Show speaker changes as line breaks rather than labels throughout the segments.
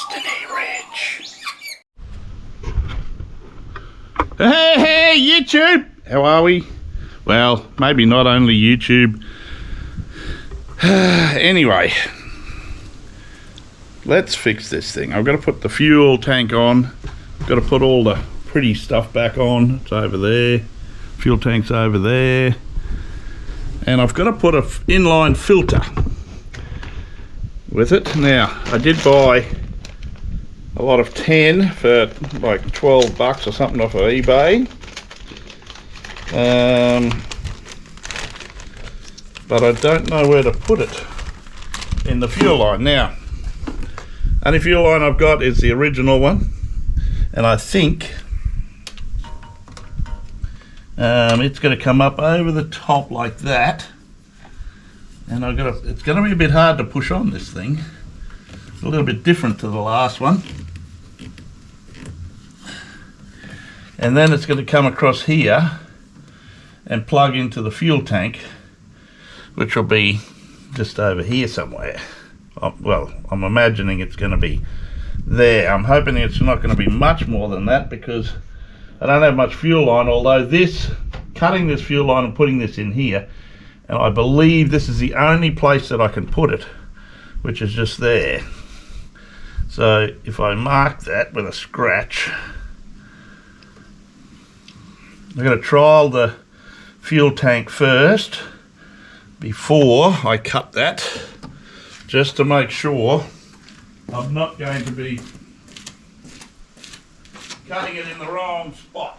Destiny Ridge. Hey, YouTube! How are we? Well, maybe not only YouTube. Anyway, let's fix this thing. I've got to put the fuel tank on. I've got to put all the pretty stuff back on. It's over there. Fuel tank's over there. And I've got to put an inline filter with it. Now, I did buy a lot of 10 for like 12 bucks or something off of eBay. But I don't know where to put it in the fuel line. Now, only fuel line I've got is the original one, and I think it's going to come up over the top like that, and it's going to be a bit hard to push on this thing. It's a little bit different to the last one. And then it's going to come across here and plug into the fuel tank, which will be just over here somewhere. Well, I'm imagining it's going to be there. I'm hoping it's not going to be much more than that because I don't have much fuel line, although cutting this fuel line and putting this in here, and I believe this is the only place that I can put it, which is just there. So if I mark that with a scratch, I'm going to trial the fuel tank first before I cut that, just to make sure I'm not going to be cutting it in the wrong spot.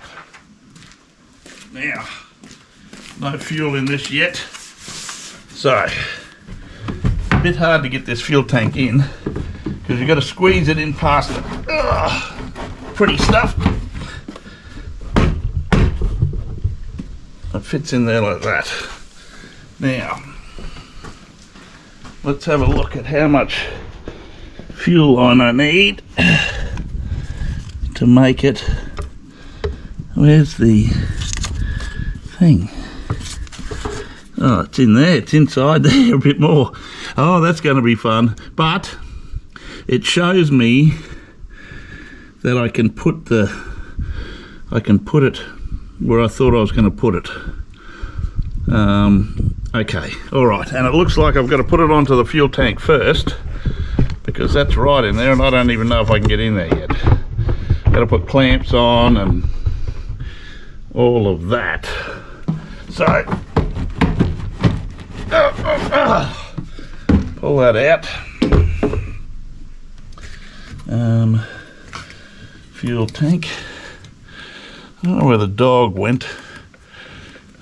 Now, no fuel in this yet, so a bit hard to get this fuel tank in because you've got to squeeze it in past it. Pretty stuff. It fits in there like that. Now, let's have a look at how much fuel line I need to make it. Where's the thing? Oh, it's in there. It's inside there a bit more. Oh, that's going to be fun. But it shows me that I can put it where I thought I was going to put it. Okay, all right, and it looks like I've got to put it onto the fuel tank first because that's right in there, and I don't even know if I can get in there yet. Got to put clamps on and all of that. So pull that out. Fuel tank. I don't know where the dog went.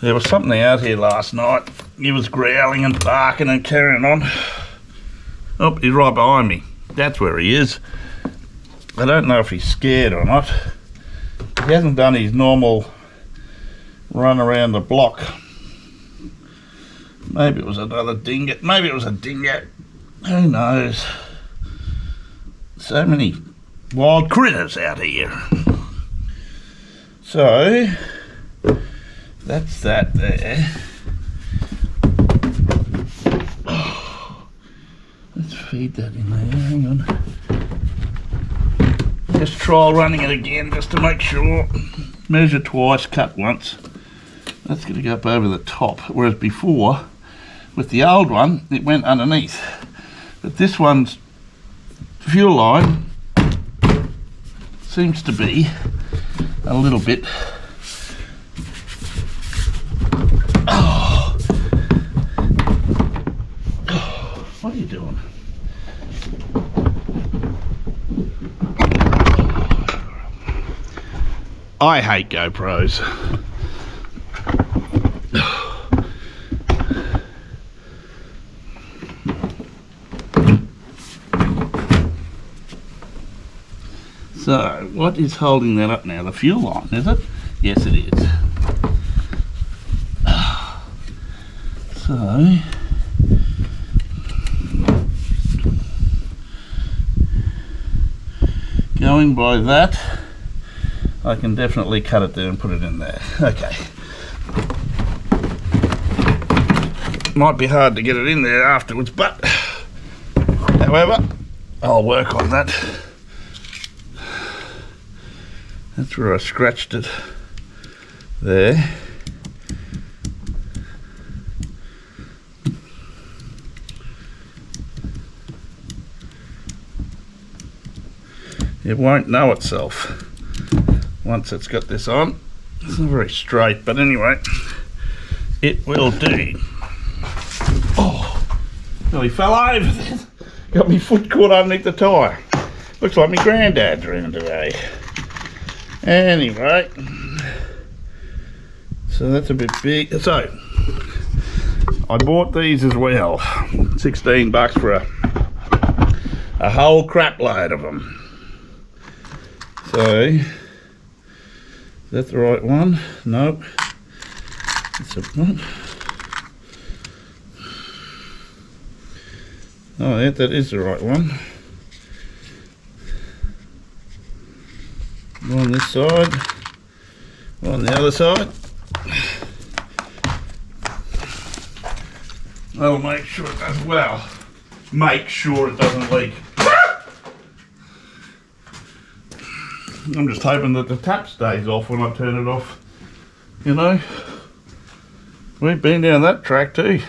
There was something out here last night. He was growling and barking and carrying on. Oh, he's right behind me. That's where he is. I don't know if he's scared or not. He hasn't done his normal run around the block. Maybe it was another dingo. Maybe it was a dingo. Who knows? So many wild critters out here. So that's that there. Oh, let's feed that in there. Hang on. Just trial running it again just to make sure. Measure twice, cut once. That's going to go up over the top. Whereas before, with the old one, it went underneath. But this one's fuel line seems to be a little bit. What are you doing? I hate GoPros. So, what is holding that up now? The fuel line, is it? Yes, it is. So, going by that, I can definitely cut it there and put it in there. Okay. Might be hard to get it in there afterwards, but however, I'll work on that. That's where I scratched it there. It won't know itself once it's got this on. It's not very straight, but anyway, it will do. Oh, nearly fell over then. Got my foot caught underneath the tyre. Looks like my granddad's around today. Anyway, so that's a bit big. So, I bought these as well. 16 bucks for a whole crap load of them. So, is that the right one? Nope. It's a one. Oh, yeah, that is the right one. One on this side, one on the other side. That'll make sure it does well. Make sure it doesn't leak. I'm just hoping that the tap stays off when I turn it off. You know, we've been down that track too.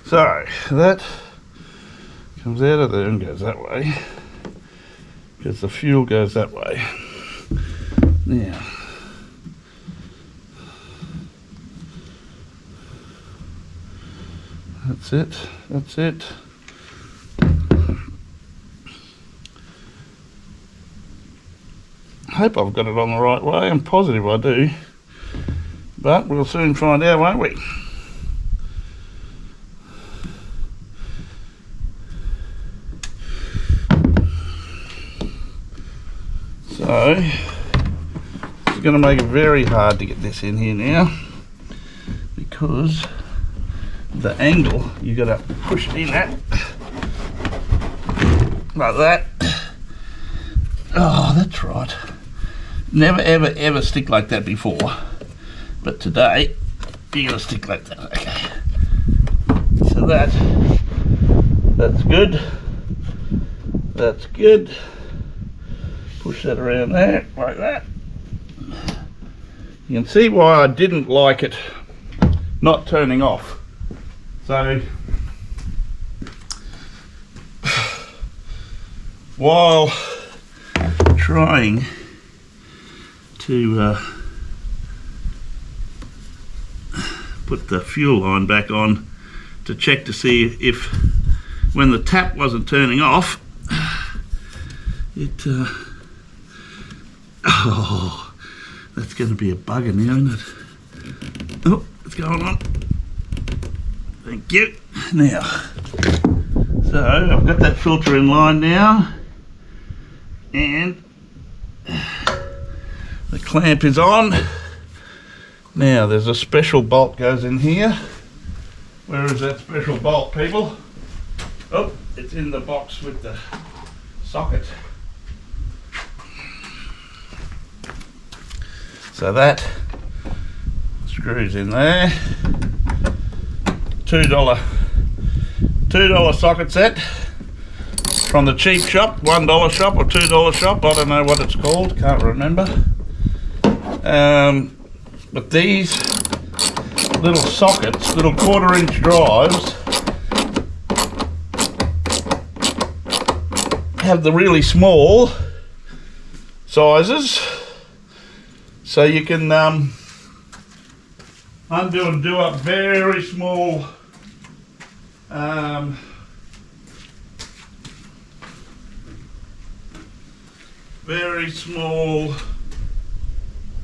So that comes out of there and goes that way, because the fuel goes that way. Now, that's it, that's it. I hope I've got it on the right way. I'm positive I do, but we'll soon find out, won't we? So it's going to make it very hard to get this in here now, because the angle you got to push it in at like that. Oh, that's right. Never ever ever stick like that before, but today you got to stick like that. Okay, so that's good. That's good. Push that around there like that. You can see why I didn't like it not turning off. So while trying to put the fuel line back on to check to see if when the tap wasn't turning off, it oh, that's going to be a bugger now, isn't it? Oh, it's going on. Thank you. Now, so I've got that filter in line now, and the clamp is on. Now there's a special bolt goes in here. Where is that special bolt, people? Oh, it's in the box with the socket. So that screws in there. $2 socket set from the cheap shop, $1 shop or $2 shop. I don't know what it's called, can't remember. But these little sockets, little 1/4-inch drives, have the really small sizes, so you can undo and do up very small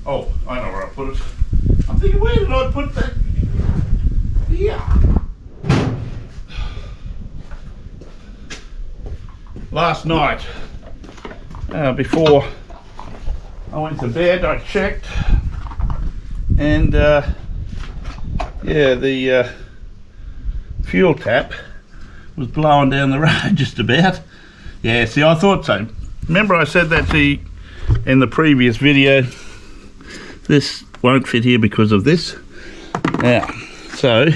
oh, I know where I put it. I'm thinking, where did I put that? Here. Last night, before I went to bed, I checked, and yeah, the fuel tap was blowing down the road just about. Yeah, see, I thought so. Remember I said that to you in the previous video. This won't fit here because of this. Now, so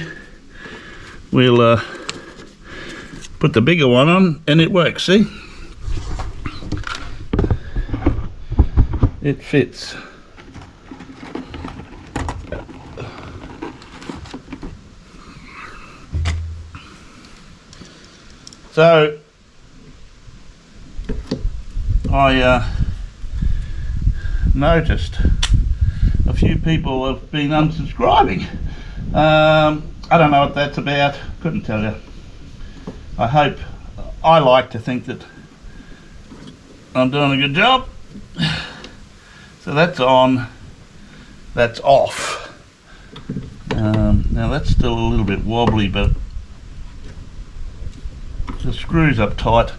we'll put the bigger one on, and it works, see? it fits. So I noticed a few people have been unsubscribing. I don't know what that's about, couldn't tell you. I like to think that I'm doing a good job. So that's on, that's off. Now that's still a little bit wobbly, but the screw's up tight.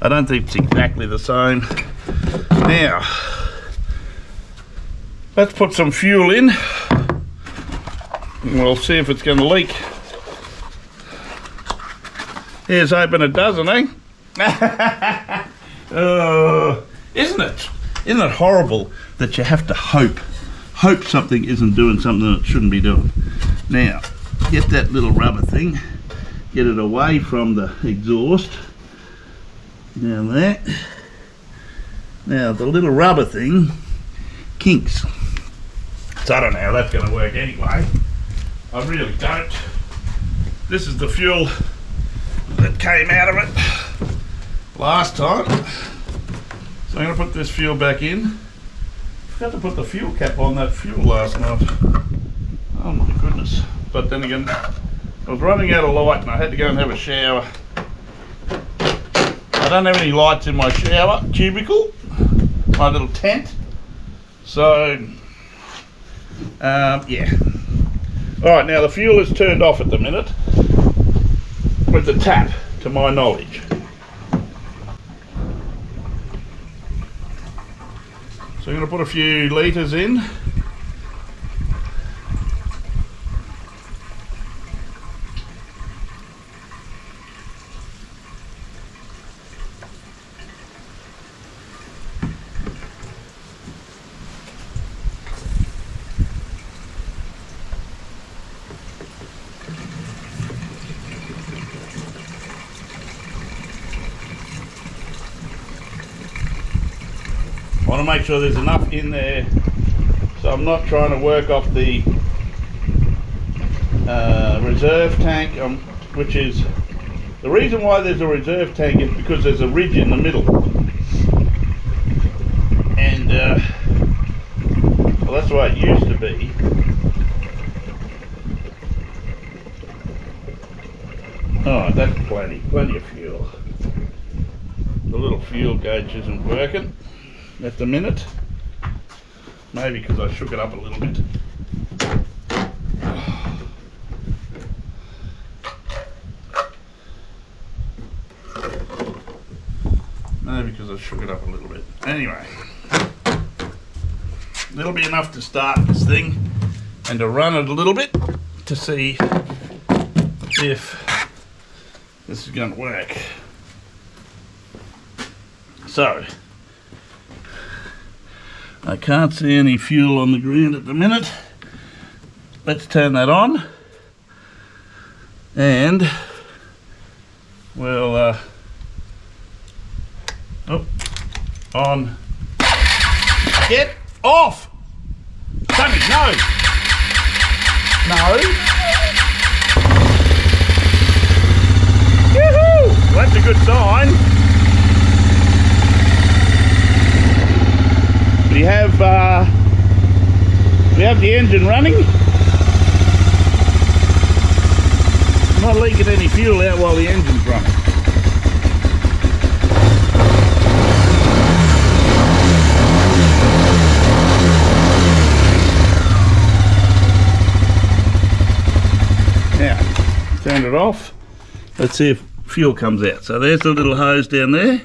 I don't think it's exactly the same. Now, let's put some fuel in. We'll see if it's going to leak. Here's hoping it doesn't, eh? Isn't it horrible that you have to hope something isn't doing something it shouldn't be doing? Now, get that little rubber thing, get it away from the exhaust. Now that. Now the little rubber thing kinks. So I don't know how that's going to work anyway. I really don't. This is the fuel that came out of it last time. So I'm going to put this fuel back in. Forgot to put the fuel cap on that fuel last night. Oh my goodness. But then again, I was running out of light and I had to go and have a shower. I don't have any lights in my shower cubicle, my little tent. So, yeah. Alright, now the fuel is turned off at the minute with the tap, to my knowledge. So I'm going to put a few litres in. I want to make sure there's enough in there, so I'm not trying to work off the reserve tank, which is the reason why there's a reserve tank is because there's a ridge in the middle, and well, that's the way it used to be. Oh, that's plenty of fuel. The little fuel gauge isn't working at the minute, maybe because I shook it up a little bit. Maybe because I shook it up a little bit. Anyway, that'll be enough to start this thing and to run it a little bit to see if this is going to work. So, I can't see any fuel on the ground at the minute. Let's turn that on, and we'll on. Get off! Sonny, no! No! Woohoo! Well, that's a good sign. We have the engine running. I'm not leaking any fuel out while the engine's running. Now, turn it off. Let's see if fuel comes out. So there's the little hose down there,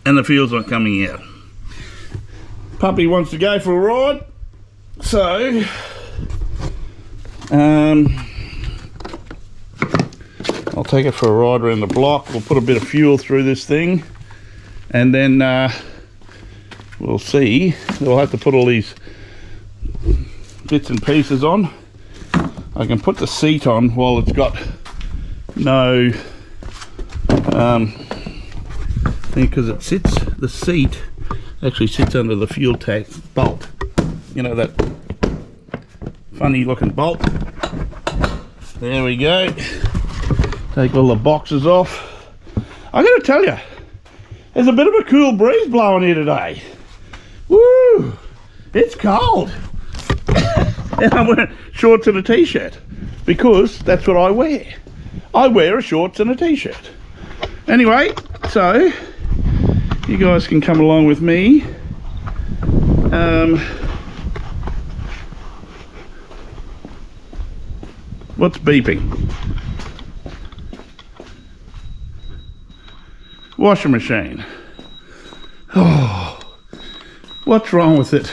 and the fuel's not coming out. Puppy wants to go for a ride, so I'll take it for a ride around the block. We'll put a bit of fuel through this thing, and then we'll see. We'll have to put all these bits and pieces on. I can put the seat on while it's got no thing, because it sits, the seat Actually sits under the fuel tank bolt. You know, that funny looking bolt. There we go. Take all the boxes off. I gotta tell you, there's a bit of a cool breeze blowing here today. Woo! It's cold. And I'm wearing shorts and a t-shirt because that's what I wear. I wear a shorts and a t-shirt. Anyway, so you guys can come along with me. What's beeping? Washing machine. Oh, what's wrong with it?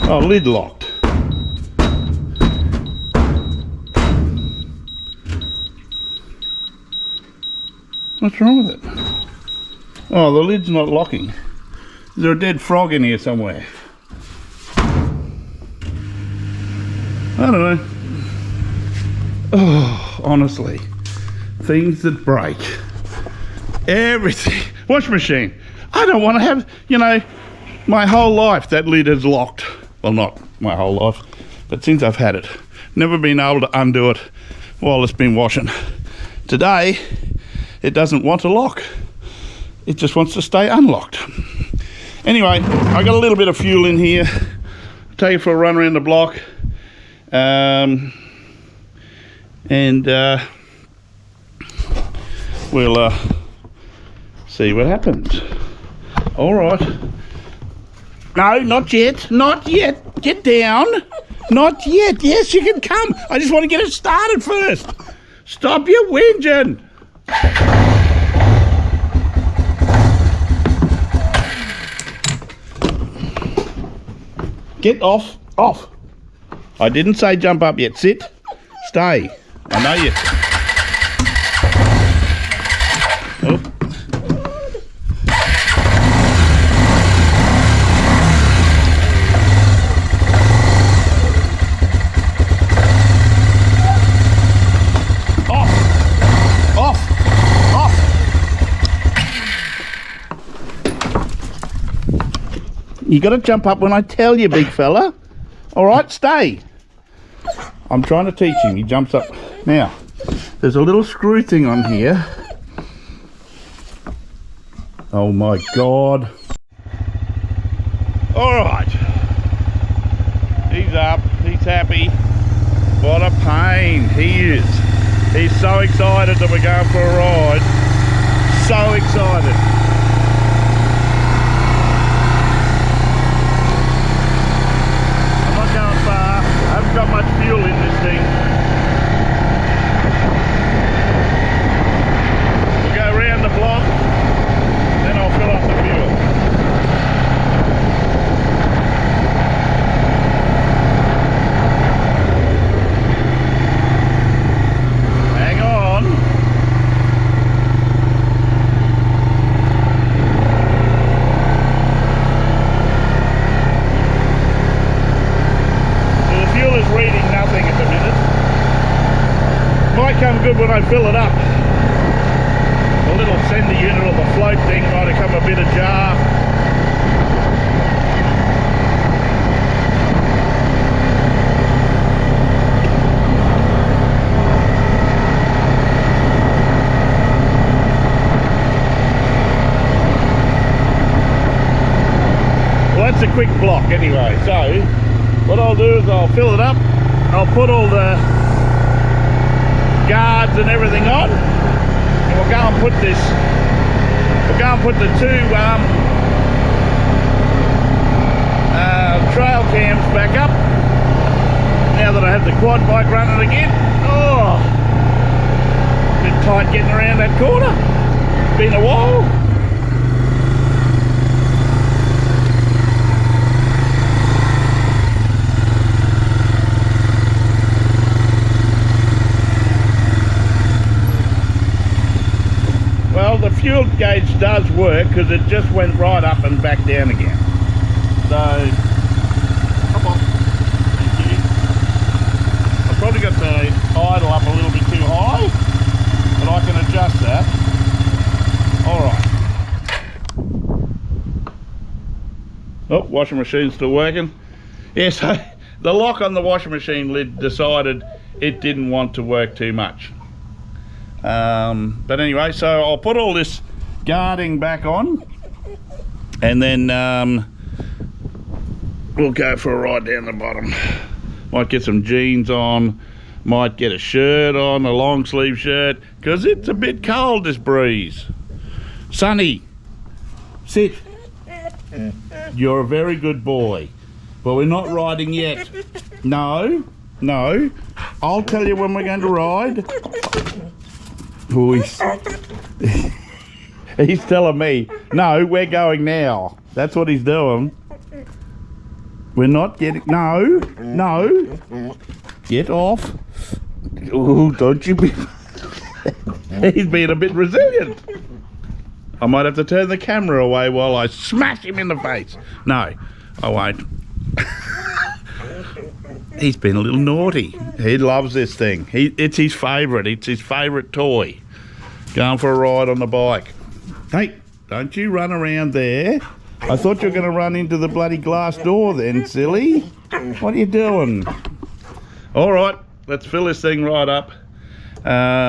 Oh, lid locked. What's wrong with it? Oh, the lid's not locking. Is there a dead frog in here somewhere? I don't know. Oh, honestly. Things that break. Everything. Wash machine. I don't want to have, you know, my whole life that lid is locked. Well, not my whole life, but since I've had it. Never been able to undo it while it's been washing. Today, it doesn't want to lock. It just wants to stay unlocked. Anyway, I got a little bit of fuel in here. I'll take it for a run around the block. We'll see what happens. All right. No, not yet. Not yet. Get down. Not yet. Yes, you can come. I just want to get it started first. Stop your whinging. Get off. Off. I didn't say jump up yet. Sit. Stay. I know you. Oh. Off. Off. Off. You got to jump up when I tell you, big fella. All right, stay. I'm trying to teach him. He jumps up. Now, there's a little screw thing on here. Oh my God. All right. He's up. He's happy. What a pain he is. He's so excited that we're going for a ride. So excited. Got much fuel in this thing. We'll go around the block, then I'll fill up the fuel. Hang on. Reading nothing at the minute. Might come good when I fill it up. The little sender unit or the float thing might have come a bit ajar. Well, that's a quick block anyway, so what I'll do is I'll fill it up, I'll put all the guards and everything on, and we'll go and put the two trail cams back up, now that I have the quad bike running again. Oh, a bit tight getting around that corner, it's been a while. Well, the fuel gauge does work because it just went right up and back down again. So, come on. Thank you. I've probably got the idle up a little bit too high, but I can adjust that. All right. Oh, washing machine's still working. Yeah, so the lock on the washing machine lid decided it didn't want to work too much. But anyway, so I'll put all this guarding back on, and then we'll go for a ride down the bottom. Might get some jeans on, might get a shirt on, a long sleeve shirt, because it's a bit cold this breeze. Sonny, sit. You're a very good boy, but we're not riding yet. No, no. I'll tell you when we're going to ride. Oh, he's telling me, no, we're going now. That's what he's doing. We're not getting, no, no. Get off. Oh, don't you be, he's being a bit resilient. I might have to turn the camera away while I smash him in the face. No, I won't. He's been a little naughty. He loves this thing. It's his favourite. It's his favourite toy. Going for a ride on the bike. Hey, don't you run around there. I thought you were going to run into the bloody glass door then, silly. What are you doing? All right, let's fill this thing right up.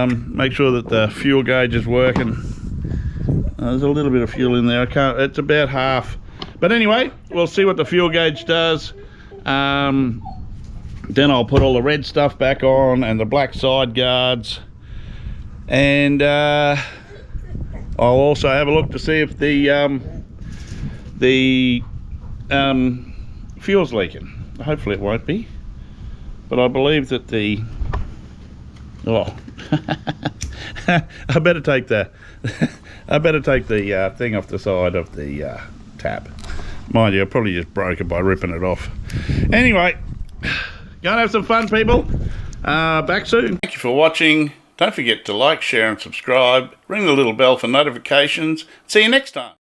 Make sure that the fuel gauge is working. There's a little bit of fuel in there. It's about half. But anyway, we'll see what the fuel gauge does. Then I'll put all the red stuff back on and the black side guards. And I'll also have a look to see if the fuel's leaking. Hopefully it won't be. But I believe that the... Oh. I better take the... I better take the thing off the side of the tap. Mind you, I probably just broke it by ripping it off. Anyway, go and have some fun, people. Back soon. Thank you for watching. Don't forget to like, share and subscribe. Ring the little bell for notifications. See you next time.